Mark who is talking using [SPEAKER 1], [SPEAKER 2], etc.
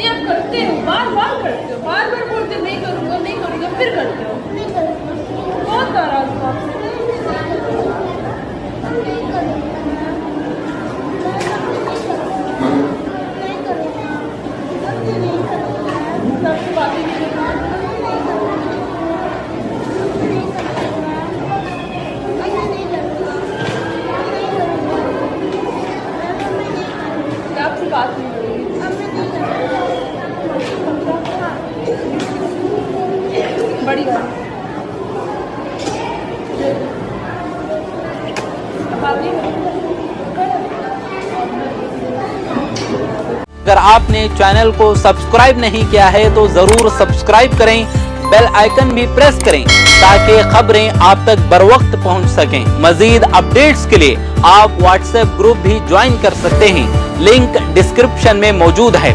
[SPEAKER 1] नहीं, आप करते हो, बार बार करते हो, बार बार बोलते हो नहीं करूँगा नहीं करूँगा, फिर करते हो। बहुत नाराज हूँ आपसे। आपसे बात ही नहीं करना। आपसे बात नहीं करूँगी। बड़ी बात बात नहीं करूँगी।
[SPEAKER 2] अगर आपने चैनल को सब्सक्राइब नहीं किया है तो जरूर सब्सक्राइब करें, बेल आइकन भी प्रेस करें ताकि खबरें आप तक बर वक्त पहुंच सकें। मजीद अपडेट्स के लिए आप व्हाट्सएप ग्रुप भी ज्वाइन कर सकते हैं, लिंक डिस्क्रिप्शन में मौजूद है।